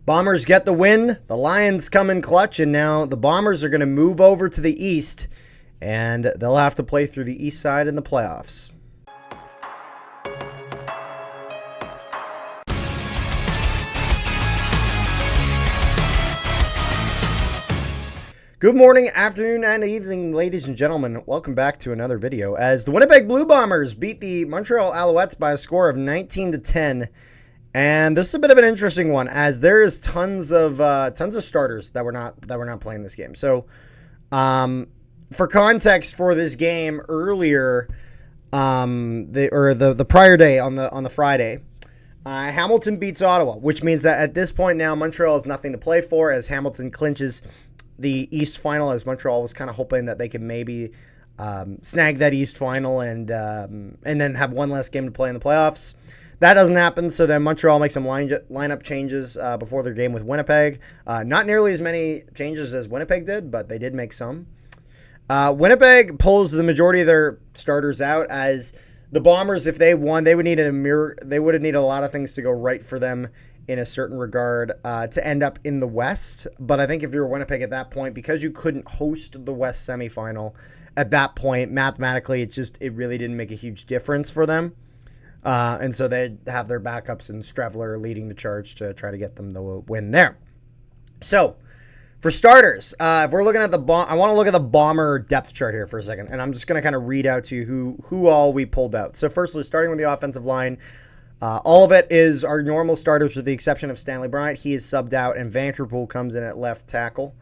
Bombers get the win. The Lions come in clutch, and now the Bombers are going to move over to the East, and they'll have to play through the East side in the playoffs. Good morning, afternoon, and evening, ladies and gentlemen. Welcome back to another video as the Winnipeg Blue Bombers beat the Montreal Alouettes by a score of 19-10. And this is a bit of an interesting one, as there is tons of starters that were not playing this game. So, for context, for this game earlier, the prior day on the Friday, Hamilton beats Ottawa, which means that at this point now Montreal has nothing to play for, as Hamilton clinches the East final, as Montreal was kind of hoping that they could maybe snag that East final and then have one less game to play in the playoffs. That doesn't happen, so then Montreal makes some lineup changes before their game with Winnipeg. Not nearly as many changes as Winnipeg did, but they did make some. Winnipeg pulls the majority of their starters out, as the Bombers, if they won, they would need they would have needed a lot of things to go right for them in a certain regard to end up in the West. But I think if you were Winnipeg at that point, because you couldn't host the West semifinal at that point, mathematically, it really didn't make a huge difference for them. And so they'd have their backups and Strevler leading the charge to try to get them the win there. So, for starters, if we're looking at I want to look at the Bomber depth chart here for a second, and I'm just going to kind of read out to you who all we pulled out. So, firstly, starting with the offensive line, all of it is our normal starters with the exception of Stanley Bryant. He is subbed out, and Vanterpool comes in at left tackle.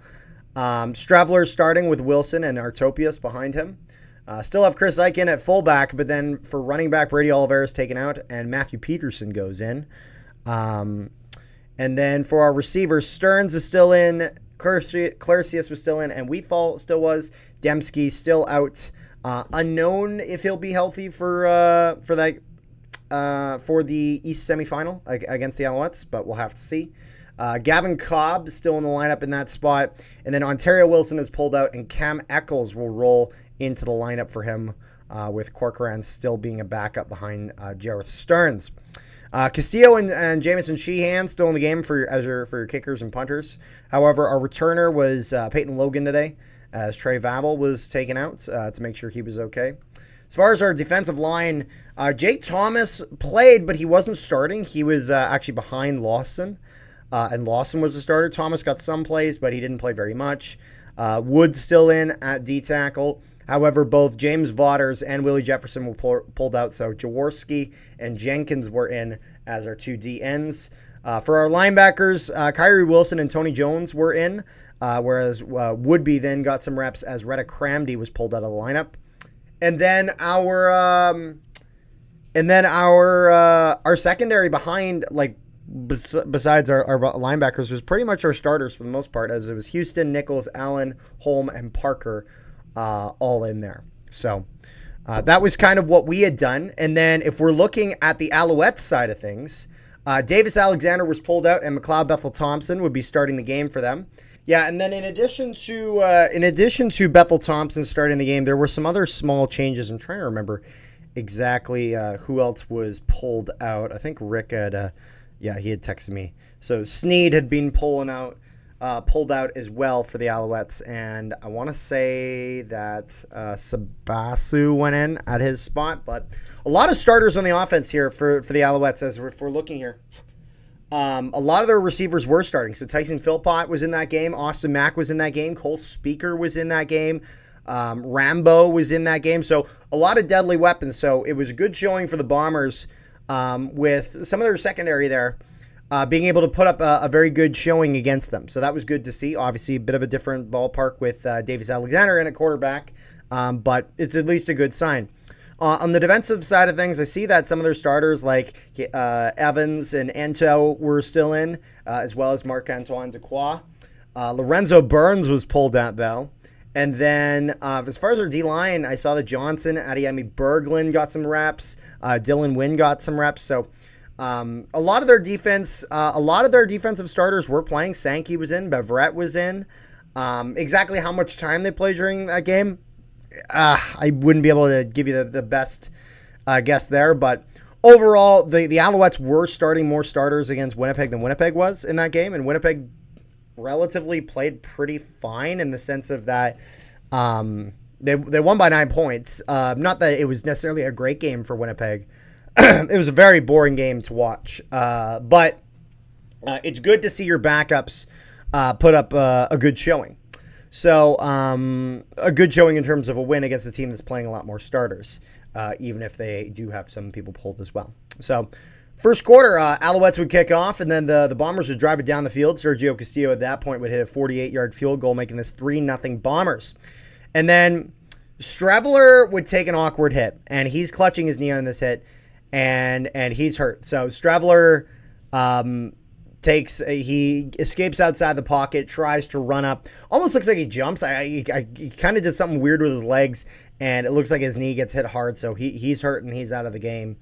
Strevler starting with Wilson and Artopius behind him. Still have Chris Eichen at fullback, but then for running back, Brady Oliveira is taken out, and Matthew Peterson goes in. And then for our receivers, Stearns is still in, Claricius was still in, and Wheatfall still was. Dembski still out. Unknown if he'll be healthy for the East semifinal against the Alouettes, but we'll have to see. Gavin Cobb still in the lineup in that spot, and then Ontario Wilson is pulled out, and Cam Eccles will roll into the lineup for him, with Corcoran still being a backup behind Jareth Stearns. Castillo and Jamison Sheehan still in the game for your kickers and punters. However, our returner was Peyton Logan today, as Trey Vavel was taken out to make sure he was okay. As far as our defensive line, Jake Thomas played, but he wasn't starting. He was actually behind Lawson, and Lawson was the starter. Thomas got some plays, but he didn't play very much. Wood still in at D-tackle. However, both James Vaughters and Willie Jefferson were pulled out, so Jaworski and Jenkins were in as our two D-ends. For our linebackers, Kyrie Wilson and Tony Jones were in, whereas Woodby then got some reps as Retta Cramdy was pulled out of the lineup. And then our secondary behind, besides our linebackers, was pretty much our starters for the most part, as it was Houston, Nichols, Allen, Holm, and Parker all in there. So that was kind of what we had done. And then if we're looking at the Alouettes side of things, Davis Alexander was pulled out, and McLeod Bethel Thompson would be starting the game for them. Yeah, and then in addition to Bethel Thompson starting the game, there were some other small changes. I'm trying to remember exactly who else was pulled out. I think Rick had, he had texted me. So Sneed had been pulled out as well for the Alouettes, and I want to say that Sabasu went in at his spot. But a lot of starters on the offense here for the Alouettes, as if we're looking here. A lot of their receivers were starting. So Tyson Philpott was in that game. Austin Mack was in that game. Cole Speaker was in that game. Rambo was in that game. So a lot of deadly weapons. So it was a good showing for the Bombers with some of their secondary there being able to put up a very good showing against them. So that was good to see. Obviously, a bit of a different ballpark with Davis Alexander in a quarterback, but it's at least a good sign. On the defensive side of things, I see that some of their starters like Evans and Ento were still in, as well as Marc-Antoine Dequoy. Lorenzo Burns was pulled out, though. And then as far as our D-line, I saw that Johnson, Adiemi Berglund got some reps. Dylan Wynn got some reps. So a lot of their defensive starters were playing. Sankey was in. Beverett was in. Exactly how much time they played during that game, I wouldn't be able to give you the best guess there. But overall, the Alouettes were starting more starters against Winnipeg than Winnipeg was in that game, and Winnipeg relatively played pretty fine in the sense of that they won by 9 points. Not that it was necessarily a great game for Winnipeg. It was a very boring game to watch, but it's good to see your backups put up a good showing. So a good showing in terms of a win against a team that's playing a lot more starters, even if they do have some people pulled as well. So first quarter, Alouettes would kick off, and then the Bombers would drive it down the field. Sergio Castillo at that point would hit a 48-yard field goal, making this 3-0 Bombers. And then Streveler would take an awkward hit, and he's clutching his knee on this hit, and he's hurt. So Streveler he escapes outside the pocket, tries to run up. Almost looks like he jumps. He kind of did something weird with his legs, and it looks like his knee gets hit hard, so he's hurt and he's out of the game.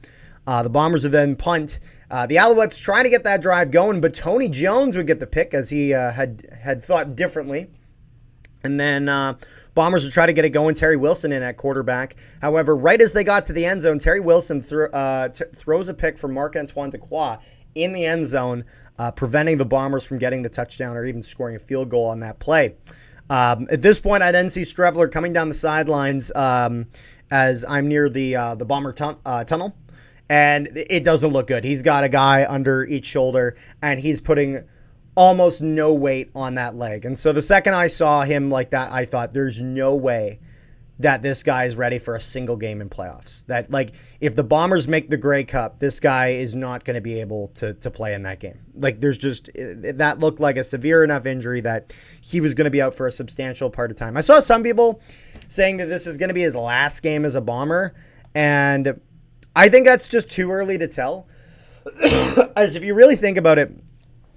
The Bombers would then punt. The Alouettes trying to get that drive going, but Tony Jones would get the pick as he had thought differently. And then Bombers would try to get it going. Terry Wilson in at quarterback. However, right as they got to the end zone, Terry Wilson throws a pick from Marc-Antoine Dequoy in the end zone, preventing the Bombers from getting the touchdown or even scoring a field goal on that play. At this point, I then see Streveler coming down the sidelines as I'm near the Bomber tunnel, and it doesn't look good. He's got a guy under each shoulder, and he's putting almost no weight on that leg. And so the second I saw him like that, I thought there's no way that this guy is ready for a single game in playoffs. That, like, if the Bombers make the Grey Cup, this guy is not going to be able to play in that game. Like, there's just, that looked like a severe enough injury that he was going to be out for a substantial part of time. I saw some people saying that this is going to be his last game as a Bomber, and I think that's just too early to tell. As if you really think about it,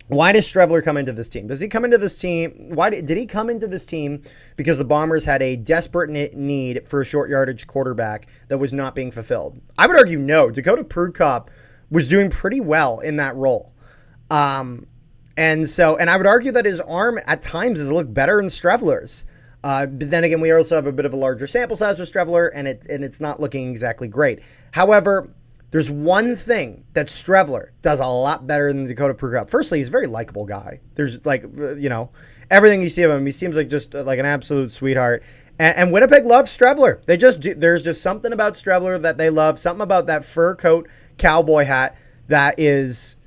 why does Streveler come into this team? Does he come into this team? Did he come into this team because the Bombers had a desperate need for a short yardage quarterback that was not being fulfilled? I would argue no. Dakota Prukop was doing pretty well in that role. And I would argue that his arm at times has looked better than Streveler's. But then again, we also have a bit of a larger sample size with Streveler, and it's not looking exactly great. However, there's one thing that Streveler does a lot better than Dakota Prukop. Firstly, he's a very likable guy. There's everything you see of him, he seems like just like an absolute sweetheart. And Winnipeg loves Streveler. There's just something about Streveler that they love. Something about that fur coat cowboy hat that is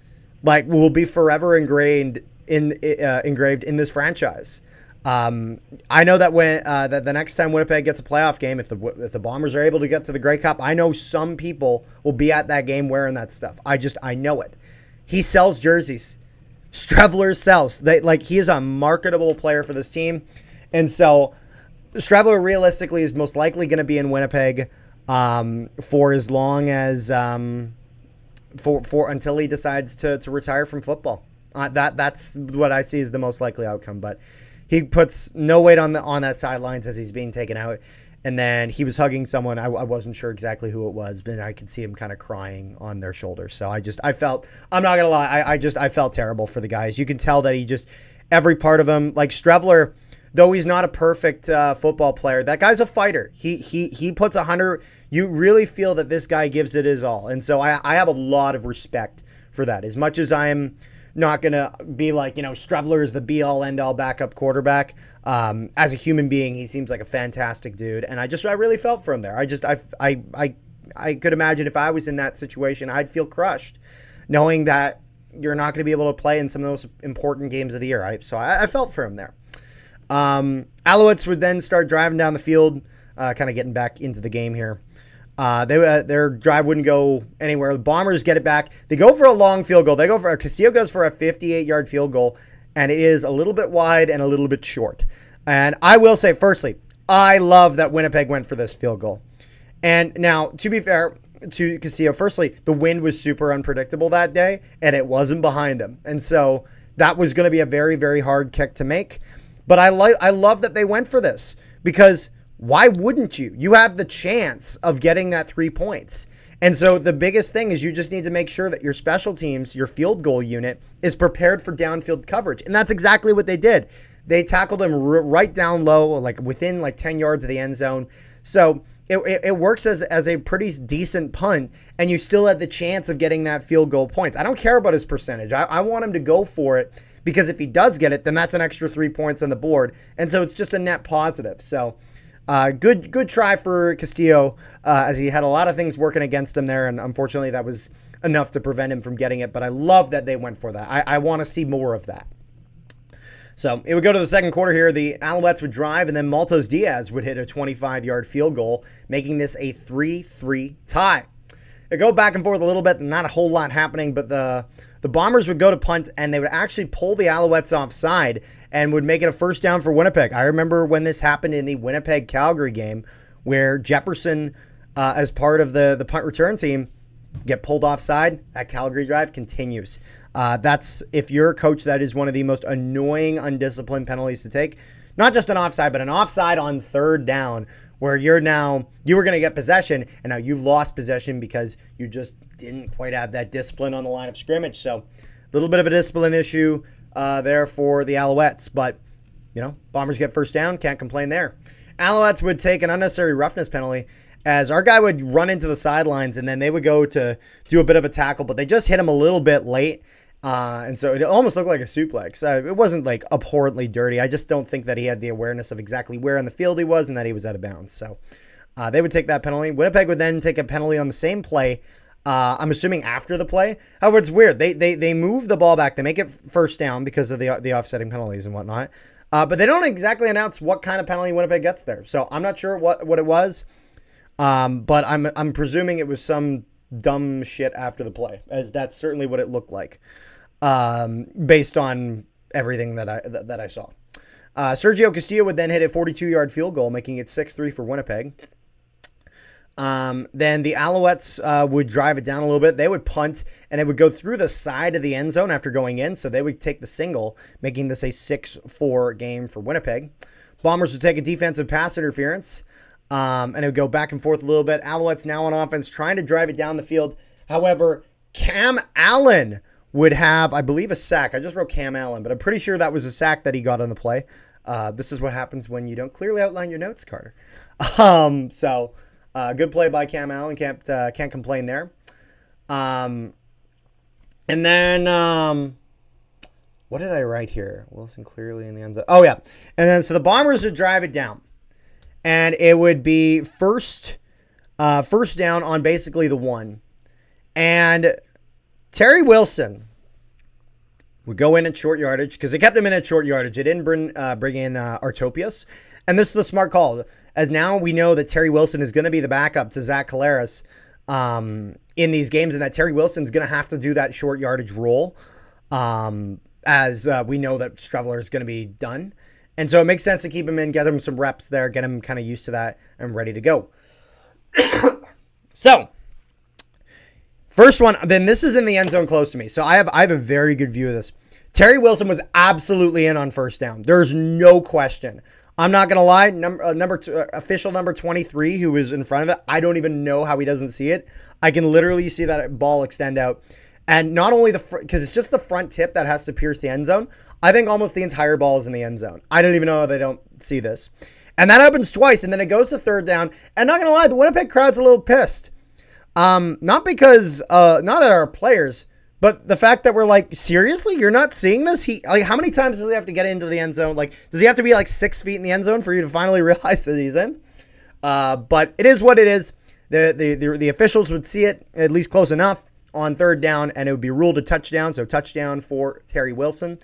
like will be forever engraved in this franchise. I know that when that the next time Winnipeg gets a playoff game, if the Bombers are able to get to the Grey Cup, I know some people will be at that game wearing that stuff. I know it. He sells jerseys. Streveler sells. He is a marketable player for this team, and so Streveler realistically is most likely going to be in Winnipeg for as long as for until he decides to retire from football. That's what I see as the most likely outcome, but. He puts no weight on that sidelines as he's being taken out. And then he was hugging someone. I wasn't sure exactly who it was, but I could see him kind of crying on their shoulder. So I'm not going to lie, I felt terrible for the guys. You can tell that every part of him, like Streveler, though he's not a perfect football player, that guy's a fighter. He puts 100. You really feel that this guy gives it his all. And so I have a lot of respect for that. As much as I'm not going to be like, Streveler is the be-all, end-all backup quarterback. As a human being, he seems like a fantastic dude, and I really felt for him there. I could imagine if I was in that situation, I'd feel crushed, knowing that you're not going to be able to play in some of those important games of the year. So I felt for him there. Alouettes would then start driving down the field, kind of getting back into the game here. Their drive wouldn't go anywhere. The Bombers get it back. They go for a long field goal. Castillo goes for a 58-yard field goal, and it is a little bit wide and a little bit short. And I will say, firstly, I love that Winnipeg went for this field goal. And now, to be fair to Castillo, firstly, the wind was super unpredictable that day, and it wasn't behind him. And so that was going to be a very, very hard kick to make. But I love that they went for this because why wouldn't you? You have the chance of getting that 3 points. And so the biggest thing is you just need to make sure that your special teams, your field goal unit, is prepared for downfield coverage. And that's exactly what they did. They tackled him right down low, like within 10 yards of the end zone. So it works as a pretty decent punt, and you still had the chance of getting that field goal points. I don't care about his percentage. I want him to go for it, because if he does get it, then that's an extra 3 points on the board, and so it's just a net positive. So good try for Castillo, as he had a lot of things working against him there, and unfortunately that was enough to prevent him from getting it. But I love that they went for that. I want to see more of that. So it would go to the second quarter here. The Alouettes would drive, and then Maltos Diaz would hit a 25-yard field goal, making this a 3-3 tie. It go back and forth a little bit, not a whole lot happening, but the Bombers would go to punt, and they would actually pull the Alouettes offside and would make it a first down for Winnipeg. I remember when this happened in the Winnipeg-Calgary game, where Jefferson, as part of the punt return team, get pulled offside. That Calgary drive continues. That's, if you're a coach, that is one of the most annoying, undisciplined penalties to take. Not just an offside, but an offside on third down, where you were going to get possession, and now you've lost possession because you just didn't quite have that discipline on the line of scrimmage. So a little bit of a discipline issue there for the Alouettes. But, Bombers get first down, can't complain there. Alouettes would take an unnecessary roughness penalty, as our guy would run into the sidelines, and then they would go to do a bit of a tackle, but they just hit him a little bit late. And so it almost looked like a suplex. It wasn't like abhorrently dirty. I just don't think that he had the awareness of exactly where on the field he was and that he was out of bounds. So they would take that penalty. Winnipeg would then take a penalty on the same play. I'm assuming after the play. However, it's weird. They move the ball back. They make it first down because of the offsetting penalties and whatnot. But they don't exactly announce what kind of penalty Winnipeg gets there. So I'm not sure what it was. But I'm presuming it was some dumb shit after the play, as that's certainly what it looked like, based on everything that I saw. Sergio Castillo would then hit a 42-yard field goal, making it 6-3 for Winnipeg. Then the Alouettes would drive it down a little bit. They would punt, and it would go through the side of the end zone after going in, so they would take the single, making this a 6-4 game for Winnipeg. Bombers would take a defensive pass interference, and it would go back and forth a little bit. Alouettes now on offense, trying to drive it down the field. However, Cam Allen would have, I believe, a sack. I just wrote Cam Allen, but I'm pretty sure that was a sack that he got on the play. This is what happens when you don't clearly outline your notes, Carter. Good play by Cam Allen. Can't complain there. And then, what did I write here? Wilson clearly in the end zone. Oh, yeah. And then, so the Bombers would drive it down. And it would be first down on basically the 1. And Terry Wilson would go in at short yardage, because they kept him in at short yardage. They didn't bring in Artopius. And this is the smart call, as now we know that Terry Wilson is going to be the backup to Zach Collaros in these games, and that Terry Wilson's going to have to do that short yardage role, as we know that Streveler is going to be done. And so it makes sense to keep him in, get him some reps there, get him kind of used to that and ready to go. So, first one, then this is in the end zone close to me. So I have a very good view of this. Terry Wilson was absolutely in on first down. There's no question. I'm not going to lie, official number 23, who is in front of it, I don't even know how he doesn't see it. I can literally see that ball extend out. And not only because it's just the front tip that has to pierce the end zone, I think almost the entire ball is in the end zone. I don't even know how they don't see this. And that happens twice, and then it goes to third down. And not going to lie, the Winnipeg crowd's a little pissed. Not because, not at our players, but the fact that we're like, seriously, you're not seeing this? How many times does he have to get into the end zone? Like, does he have to be like 6 feet in the end zone for you to finally realize that he's in? But it is what it is. The officials would see it at least close enough on third down, and it would be ruled a touchdown. So touchdown for Terry Wilson.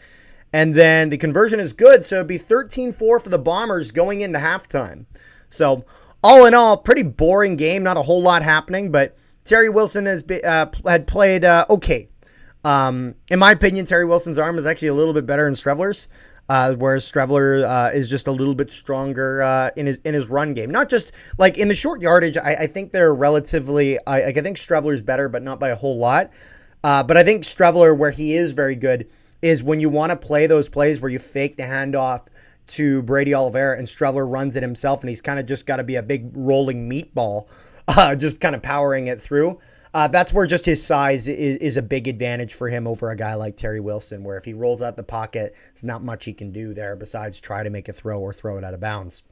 And then the conversion is good, so it'd be 13-4 for the Bombers going into halftime. So all in all, pretty boring game. Not a whole lot happening, but Terry Wilson had played okay. In my opinion, Terry Wilson's arm is actually a little bit better than Streveler's, whereas Streveler is just a little bit stronger in his run game. Not just like in the short yardage. I think they're relatively. I think Streveler's better, but not by a whole lot. But I think Streveler, where he is very good, is when you want to play those plays where you fake the handoff to Brady Oliveira and Streveler runs it himself, and he's kind of just got to be a big rolling meatball, just kind of powering it through. That's where just his size is a big advantage for him over a guy like Terry Wilson, where if he rolls out the pocket, there's not much he can do there besides try to make a throw or throw it out of bounds.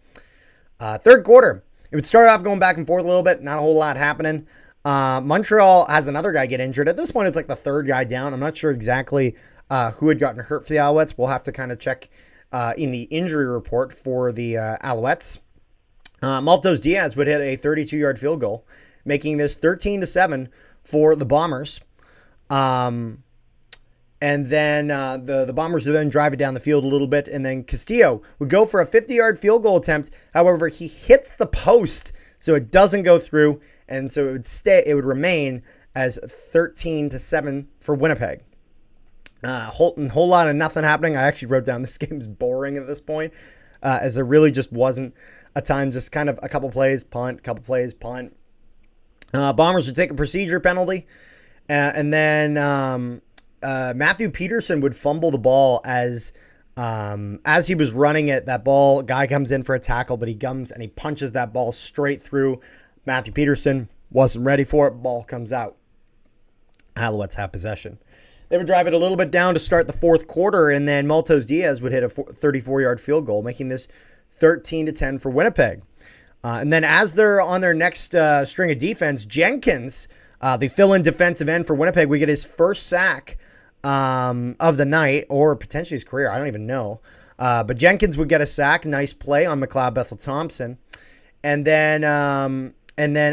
Third quarter, it would start off going back and forth a little bit, not a whole lot happening. Montreal has another guy get injured. At this point, it's like the third guy down. I'm not sure exactly who had gotten hurt for the Alouettes. We'll have to kind of check in the injury report for the Alouettes. Maltos Diaz would hit a 32-yard field goal, making this 13-7 for the Bombers. And then the Bombers would then drive it down the field a little bit, and then Castillo would go for a 50-yard field goal attempt. However, he hits the post, so it doesn't go through, and so it would remain as 13-7 for Winnipeg. Whole lot of nothing happening. I actually wrote down this game's boring at this point, as there really just wasn't a time, just kind of a couple plays, punt, Bombers would take a procedure penalty, and then Matthew Peterson would fumble the ball as he was running it. That ball, guy comes in for a tackle, but he comes and he punches that ball straight through. Matthew Peterson wasn't ready for it. Ball comes out. Alouettes have possession. They would drive it a little bit down to start the fourth quarter, and then Maltos Diaz would hit a 34-yard field goal, making this 13-10 for Winnipeg. And then as they're on their next string of defense, Jenkins, the fill-in defensive end for Winnipeg, we get his first sack of the night, or potentially his career. I don't even know. But Jenkins would get a sack. Nice play on McLeod Bethel-Thompson. And then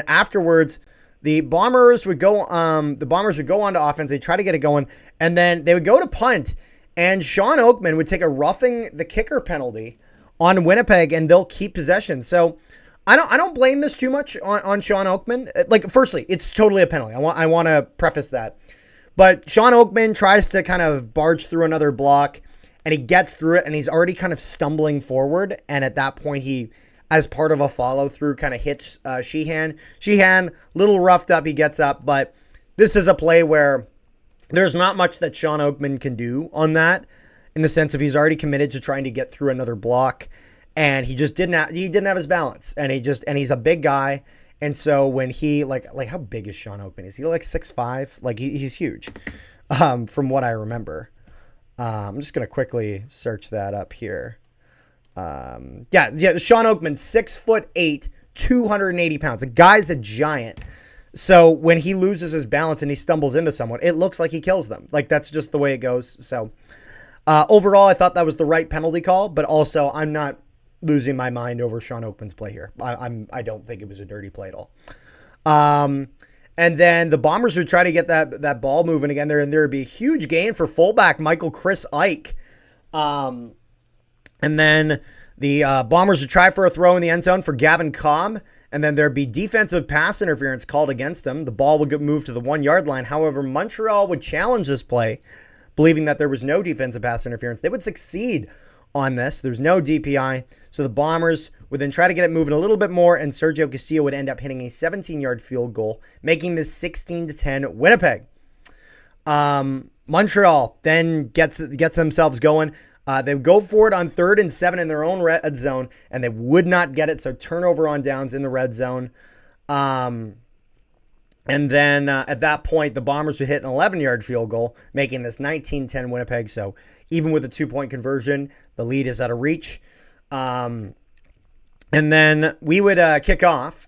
afterwards, the Bombers would go on to offense. They try to get it going, and then they would go to punt, and Sean Oakman would take a roughing the kicker penalty on Winnipeg, and they'll keep possession. So I don't blame this too much on Sean Oakman. Like, firstly, it's totally a penalty. I want to preface that. But Sean Oakman tries to kind of barge through another block, and he gets through it, and he's already kind of stumbling forward. And at that point, he, as part of a follow-through, kind of hits Sheehan. Sheehan, little roughed up, he gets up. But this is a play where there's not much that Sean Oakman can do on that, in the sense of he's already committed to trying to get through another block. And he just didn't have his balance. And he's a big guy. And so when he, like how big is Sean Oakman? Is he like 6'5"? Like he's huge, from what I remember. I'm just going to quickly search that up here. Sean Oakman, 6'8", 280 pounds. The guy's a giant. So when he loses his balance and he stumbles into someone, it looks like he kills them. Like, that's just the way it goes. So overall, I thought that was the right penalty call, but also I'm not losing my mind over Sean Oakman's play here. I don't think it was a dirty play at all. And then the Bombers would try to get that ball moving again there, and there would be a huge gain for fullback Michael Chris Ike. And then the Bombers would try for a throw in the end zone for Gavin Cobb, and then there'd be defensive pass interference called against him. The ball would get moved to the 1-yard line. However, Montreal would challenge this play, believing that there was no defensive pass interference. They would succeed on this. There's no DPI. So the Bombers would then try to get it moving a little bit more, and Sergio Castillo would end up hitting a 17-yard field goal, making this 16-10 Winnipeg. Montreal then gets themselves going. They would go for it on 3rd and 7 in their own red zone, and they would not get it, so turnover on downs in the red zone. And then at that point, the Bombers would hit an 11-yard field goal, making this 19-10 Winnipeg. So even with a 2-point conversion, the lead is out of reach. And then we would kick off,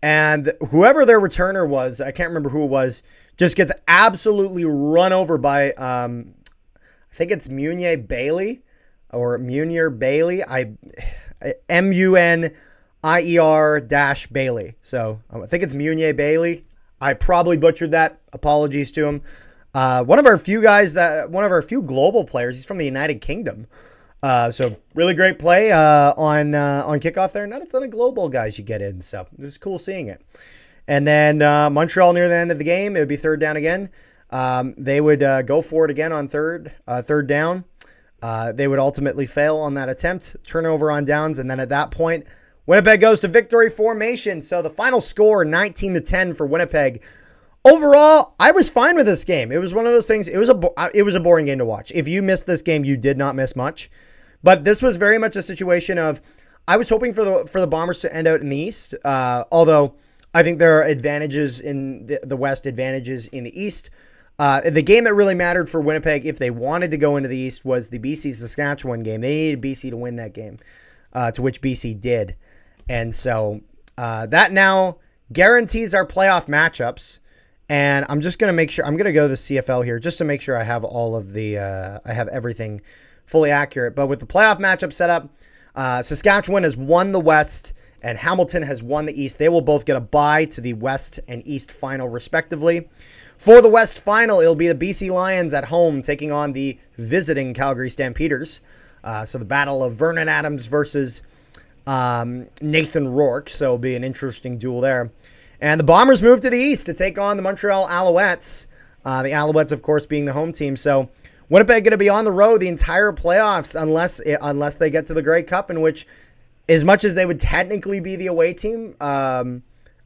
and whoever their returner was, I can't remember who it was, just gets absolutely run over by, I think it's Munier Bailey. Munier-Bailey. So I think it's Munier Bailey. I probably butchered that. Apologies to him. One of our few global players. He's from the United Kingdom. So really great play on kickoff there. Not a ton of global guys you get in, so it was cool seeing it. And then Montreal near the end of the game, it would be 3rd down again. They would go for it again on third down. They would ultimately fail on that attempt, turnover on downs, and then at that point, Winnipeg goes to victory formation. So the final score, 19-10 for Winnipeg. Overall, I was fine with this game. It was one of those things. It was a boring game to watch. If you missed this game, you did not miss much. But this was very much a situation of, I was hoping for the Bombers to end out in the East. Although I think there are advantages in the West, advantages in the East. The game that really mattered for Winnipeg, if they wanted to go into the East, was the BC-Saskatchewan game. They needed BC to win that game, to which BC did. And so That now guarantees our playoff matchups. And I'm just going to make sure, I'm going to go to the CFL here just to make sure I have all of the, I have everything fully accurate. But with the playoff matchup set up, Saskatchewan has won the West and Hamilton has won the East. They will both get a bye to the West and East final, respectively. For the West final, it'll be the BC Lions at home taking on the visiting Calgary Stampeders. So the battle of Vernon Adams versus Nathan Rourke. So it'll be an interesting duel there. And the Bombers move to the East to take on the Montreal Alouettes. The Alouettes, of course, being the home team. So Winnipeg going to be on the road the entire playoffs unless they get to the Grey Cup, in which, as much as they would technically be the away team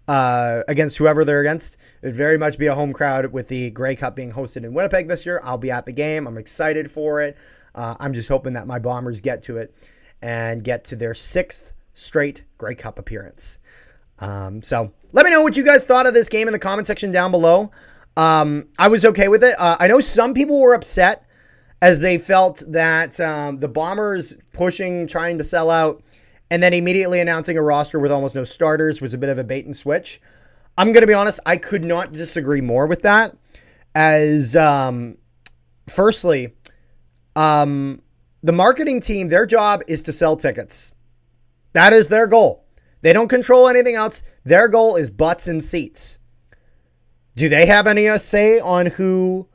against whoever they're against, it would very much be a home crowd with the Grey Cup being hosted in Winnipeg this year. I'll be at the game. I'm excited for it. I'm just hoping that my Bombers get to it and get to their 6th straight Grey Cup appearance. So let me know what you guys thought of this game in the comment section down below. I was okay with it. I know some people were upset as they felt that the Bombers pushing, trying to sell out, and then immediately announcing a roster with almost no starters was a bit of a bait and switch. I'm going to be honest, I could not disagree more with that. As, firstly, the marketing team, their job is to sell tickets. That is their goal. They don't control anything else. Their goal is butts and seats. Do they have any say on who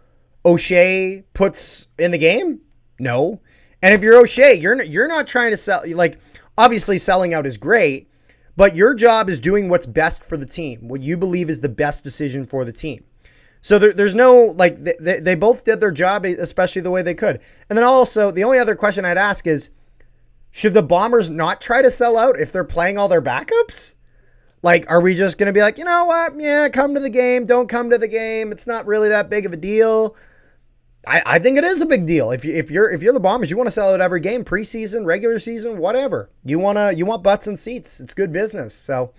O'Shea puts in the game? No. And if you're O'Shea, you're not trying to sell. Like, obviously selling out is great, but your job is doing what's best for the team, what you believe is the best decision for the team. So there's no, like, they both did their job, especially the way they could. And then also, the only other question I'd ask is, should the Bombers not try to sell out if they're playing all their backups? Like, are we just going to be like, you know what? Yeah, come to the game. Don't come to the game. It's not really that big of a deal. I think it is a big deal. If you're the Bombers, you want to sell out every game, preseason, regular season, whatever. You want butts and seats. It's good business. So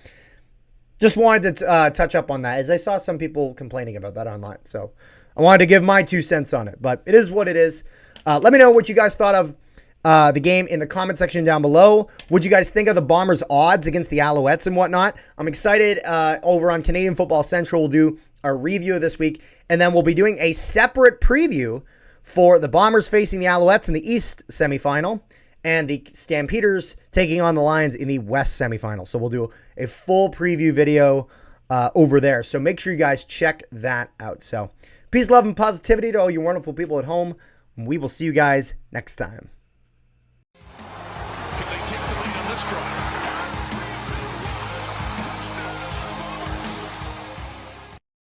just wanted to touch up on that, as I saw some people complaining about that online. So I wanted to give my 2 cents on it, but it is what it is. Let me know what you guys thought of the game in the comment section down below. What'd you guys think of the Bombers' odds against the Alouettes and whatnot? I'm excited. Over on Canadian Football Central, we'll do a review of this week, and then we'll be doing a separate preview for the Bombers facing the Alouettes in the East semifinal and the Stampeders taking on the Lions in the West semifinal. So we'll do a full preview video over there. So make sure you guys check that out. So peace, love, and positivity to all you wonderful people at home. We will see you guys next time.